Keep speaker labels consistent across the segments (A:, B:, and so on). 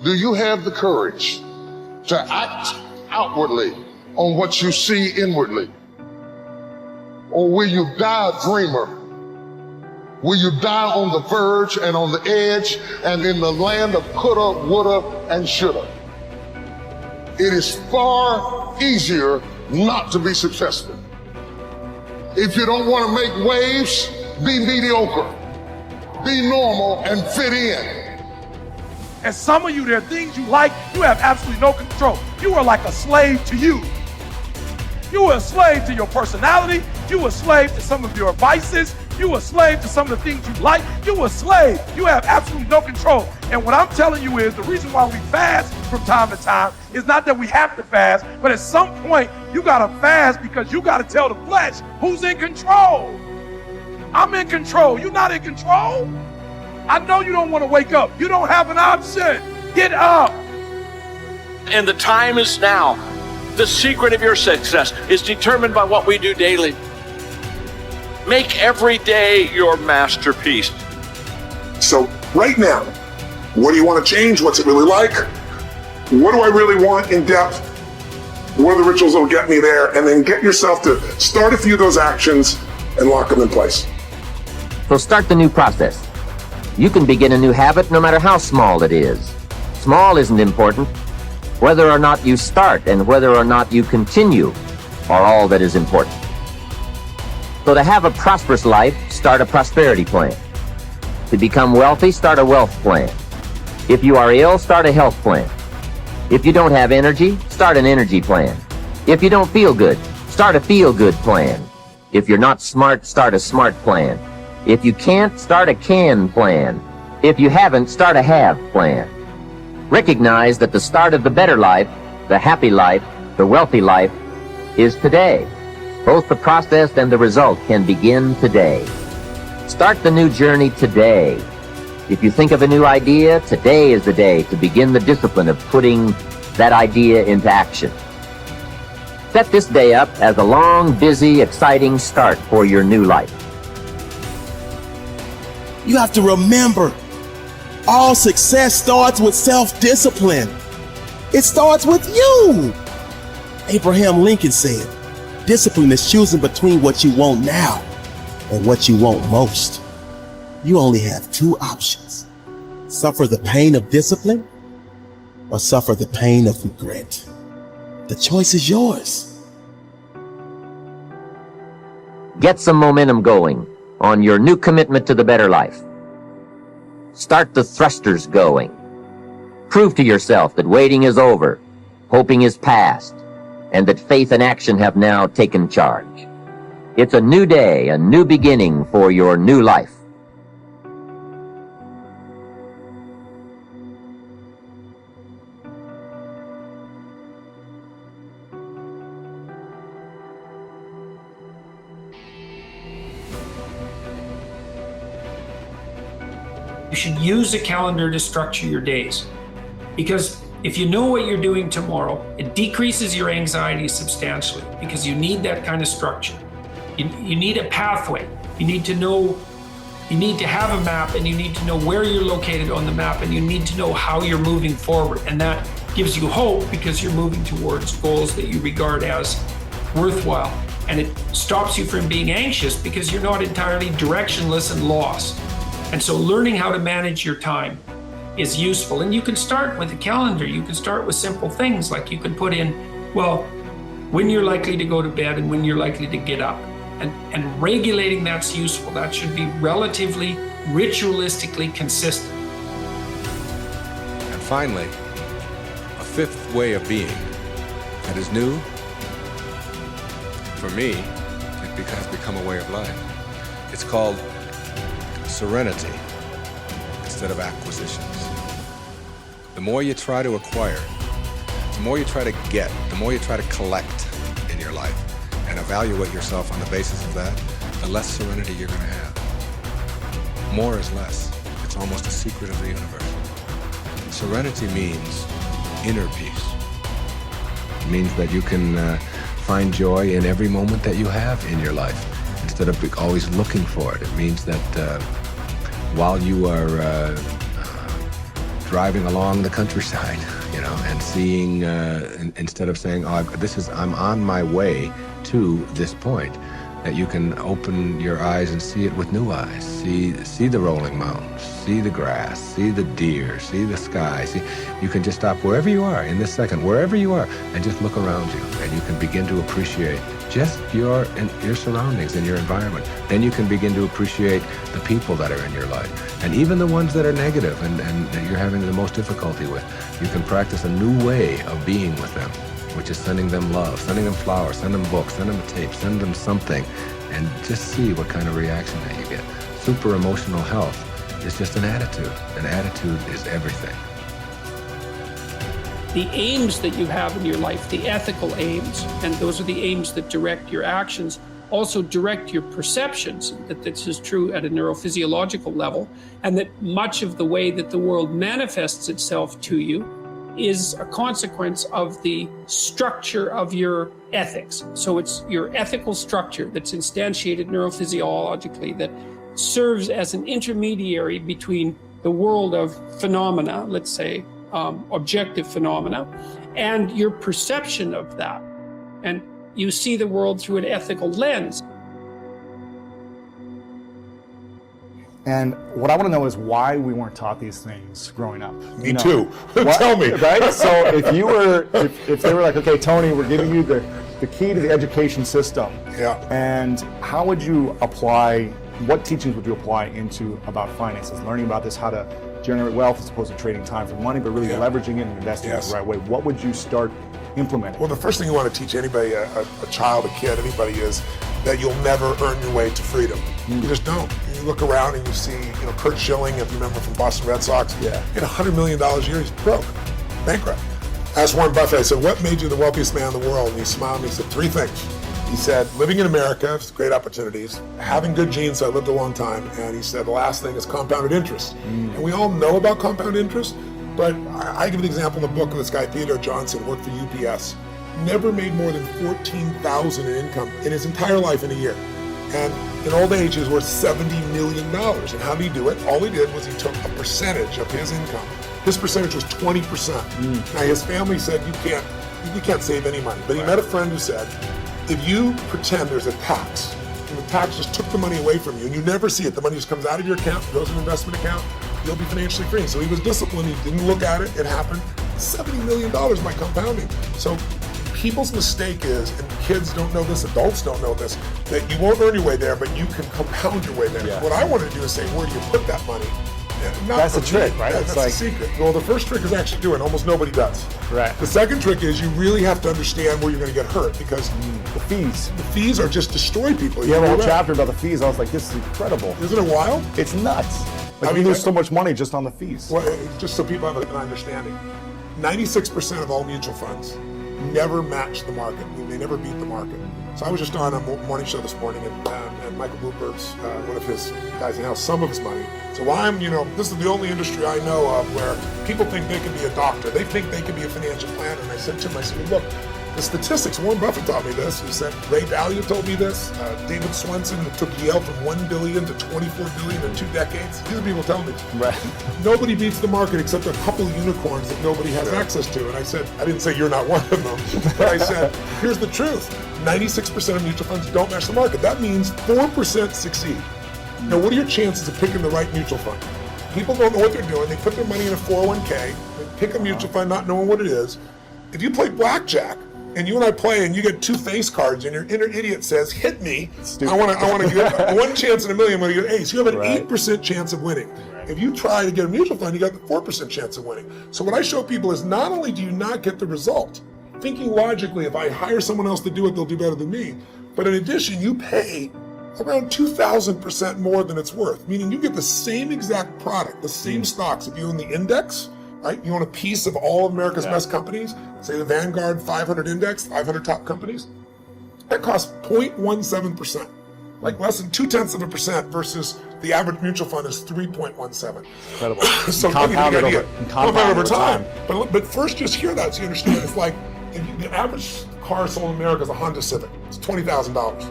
A: Do you have the courage to act outwardly on what you see inwardly? Or will you die a dreamer? Will you die on the verge and on the edge and in the land of coulda, woulda, and shoulda? It is far easier not to be successful. If you don't want to make waves, be mediocre. Be normal and fit in.
B: And some of you, there are things you like, you have absolutely no control. You are like a slave to you. You are a slave to your personality. You are a slave to some of your vices. You are a slave to some of the things you like. You are a slave. You have absolutely no control. And what I'm telling you is the reason why we fast from time to time is not that we have to fast, but at some point you gotta fast because you gotta tell the flesh who's in control. I'm in control. You're not in control. I know you don't want to wake up. You don't have an option. Get up.
C: And the time is now. The secret of your success is determined by what we do daily. Make every day your masterpiece.
D: So right now, what do you want to change? What's it really like? What do I really want in depth? What are the rituals that will get me there? And then get yourself to start a few of those actions and lock them in place.
E: So start the new process. You can begin a new habit no matter how small it is. Small isn't important. Whether or not you start and whether or not you continue are all that is important. So to have a prosperous life, start a prosperity plan. To become wealthy, start a wealth plan. If you are ill, start a health plan. If you don't have energy, start an energy plan. If you don't feel good, start a feel-good plan. If you're not smart, start a smart plan. If you can't, start a can plan. If you haven't, start a have plan. Recognize that the start of the better life, the happy life, the wealthy life is today. Both the process and the result can begin today. Start the new journey today. If you think of a new idea, today is the day to begin the discipline of putting that idea into action. Set this day up as a long, busy, exciting start for your new life.
F: You have to remember, all success starts with self-discipline. It starts with you. Abraham Lincoln said, discipline is choosing between what you want now and what you want most. You only have two options. Suffer the pain of discipline or suffer the pain of regret. The choice is yours.
E: Get some momentum going on your new commitment to the better life. Start the thrusters going. Prove to yourself that waiting is over, hoping is past, and that faith and action have now taken charge. It's a new day, a new beginning for your new life.
G: You should use a calendar to structure your days, because if you know what you're doing tomorrow, it decreases your anxiety substantially because you need that kind of structure. You need a pathway. You need to know, you need to have a map, and you need to know where you're located on the map, and you need to know how you're moving forward. And that gives you hope because you're moving towards goals that you regard as worthwhile. And it stops you from being anxious because you're not entirely directionless and lost. And so learning how to manage your time is useful. And you can start with a calendar. You can start with simple things like you can put in, well, when you're likely to go to bed and when you're likely to get up. And regulating that's useful. That should be relatively ritualistically consistent.
H: And finally, a fifth way of being that is new. For me, it has become a way of life. It's called serenity instead of acquisitions. The more you try to acquire, the more you try to get, the more you try to collect in your life and evaluate yourself on the basis of that, the less serenity you're going to have. More is less. It's almost a secret of the universe. Serenity means inner peace. It means that you can find joy in every moment that you have in your life instead of always looking for it. It means that while you are driving along the countryside, and seeing, instead of saying, I'm on my way to this point, that you can open your eyes and see it with new eyes. See the rolling mountains, see the grass, see the deer, see the sky. You can just stop wherever you are in this second, wherever you are, and just look around you, and you can begin to appreciate just your surroundings and your environment. Then you can begin to appreciate the people that are in your life, and even the ones that are negative and that you're having the most difficulty with. You can practice a new way of being with them, which is sending them love, sending them flowers, send them books, send them a tape, send them something, and just see what kind of reaction that you get. Super emotional health is just an attitude. An attitude is everything.
G: The aims that you have in your life, the ethical aims, and those are the aims that direct your actions, also direct your perceptions, that this is true at a neurophysiological level, and that much of the way that the world manifests itself to you is a consequence of the structure of your ethics. So it's your ethical structure that's instantiated neurophysiologically that serves as an intermediary between the world of phenomena, let's say objective phenomena, and your perception of that. And you see the world through an ethical lens.
I: And what I want to know is why we weren't taught these things growing up.
D: Me too. Tell me.
I: Right? So if they were like, okay, Tony, we're giving you the key to the education system.
D: Yeah.
I: And how would you apply, what teachings would you apply into about finances? Learning about this, how to generate wealth as opposed to trading time for money, but really leveraging it and investing it the right way. What would you start implementing?
D: Well, the first thing you want to teach anybody, a child, a kid, anybody, is that you'll never earn your way to freedom. You just don't. You look around and you see, Kurt Schilling, if you remember from Boston Red Sox, he had $100 million a year. He's broke, bankrupt. I asked Warren Buffett, I said, what made you the wealthiest man in the world? And he smiled and he said, 3 things. He said, living in America, great opportunities, having good genes, so I lived a long time, and he said the last thing is compounded interest. And we all know about compound interest, but I give an example in the book of this guy, Theodore Johnson, worked for UPS, never made more than $14,000 in income in his entire life in a year. And in old age, he was worth $70 million. And how did he do it? All he did was he took a percentage of his income. His percentage was 20%. Now his family said, you can't save any money. But he met a friend who said, if you pretend there's a tax, and the tax just took the money away from you, and you never see it, the money just comes out of your account, goes in an investment account, you'll be financially free. So he was disciplined, he didn't look at it, it happened. $70 million by compounding. So people's mistake is, and kids don't know this, adults don't know this, that you won't earn your way there, but you can compound your way there. What I want to do is say, where do you put that money?
I: That's the trick, right?
D: That's the secret. Well, the first trick is actually doing. Almost nobody does.
I: Right.
D: The second trick is you really have to understand where you're going to get hurt, because
I: the fees.
D: The fees are just destroy people.
I: You have a whole chapter about the fees. I was like, this is incredible.
D: Isn't it wild?
I: It's nuts. Like, we lose so much money just on the fees.
D: Well, just so people have an understanding, 96% of all mutual funds never match the market. They never beat the market. So I was just on a morning show this morning, and Michael Bloomberg's, one of his guys, now some of his money. So this is the only industry I know of where people think they can be a doctor. They think they can be a financial planner. And I said to him, look, the statistics, Warren Buffett taught me this. He said, Ray Dalio told me this. David Swenson, who took Yale from $1 billion to $24 billion in 2 decades. These are people telling me.
I: Right.
D: Nobody beats the market except a couple of unicorns that nobody has access to. And I said, I didn't say you're not one of them, but I said, here's the truth. 96% of mutual funds don't match the market. That means 4% succeed. Now, what are your chances of picking the right mutual fund? People don't know what they're doing. They put their money in a 401k, they pick a mutual fund not knowing what it is. If you play blackjack, and you and I play, and you get 2 face cards, and your inner idiot says, hit me, I want to get 1 chance in a million when you get ace. You have an 8% chance of winning. If you try to get a mutual fund, you got the 4% chance of winning. So what I show people is not only do you not get the result, thinking logically, if I hire someone else to do it, they'll do better than me. But in addition, you pay around 2,000% more than it's worth, meaning you get the same exact product, the same stocks. If you own the index, right? You own a piece of all of America's best companies, say the Vanguard 500 index, 500 top companies, that costs 0.17%, like less than 0.2% versus the average mutual fund is 3.17.
I: Incredible.
D: So
I: compounded over time.
D: But first, just hear that so you understand. It's like the average car sold in America is a Honda Civic. It's $20,000.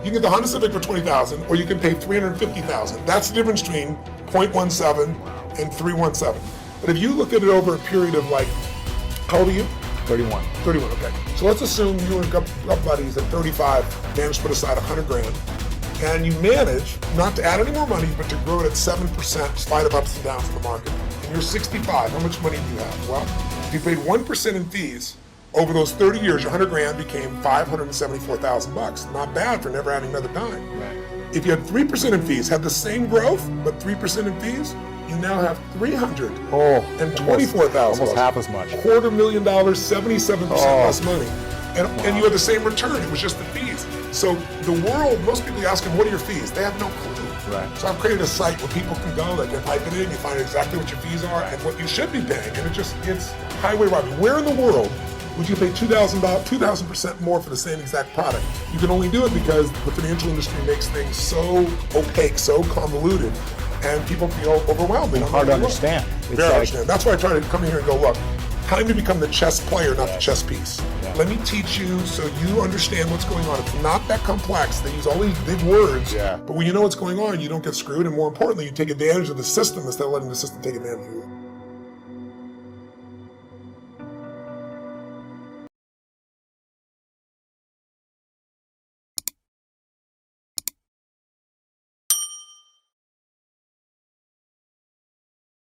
D: You can get the Honda Civic for $20,000, or you can pay $350,000. That's the difference between 0.17 and 317. But if you look at it over a period of like, how old are you?
I: 31.
D: 31, okay. So let's assume you and a couple buddies at 35 managed to put aside 100 grand, and you manage not to add any more money, but to grow it at 7% in spite of ups and downs in the market. And you're 65, how much money do you have? Well, if you paid 1% in fees, over those 30 years, your 100 grand became $574,000. Not bad for never adding another dime.
I: Right.
D: If you had 3% in fees, had the same growth, but 3% in fees, you now have $324,000.
I: Almost half as much.
D: $250,000, 77% less money. And you had the same return, it was just the fees. So the world, most people ask them, what are your fees? They have no clue.
I: Right.
D: So I've created a site where people can go, they can type it in, you find exactly what your fees are and what you should be paying. And it's highway robbery. Where in the world would you pay $2,000% more for the same exact product? You can only do it because the financial industry makes things so opaque, so convoluted, and people feel overwhelmed. They don't
I: Hard
D: know
I: to
D: where to look.
I: understand. It's
D: Very
I: like-
D: understand. That's why I try to come in here and go, look, time to become the chess player, not the chess piece.
I: Yeah.
D: Let me teach you so you understand what's going on. It's not that complex. They use all these big words,
I: Yeah.
D: but when you know what's going on, you don't get screwed, and more importantly, you take advantage of the system instead of letting the system take advantage of you.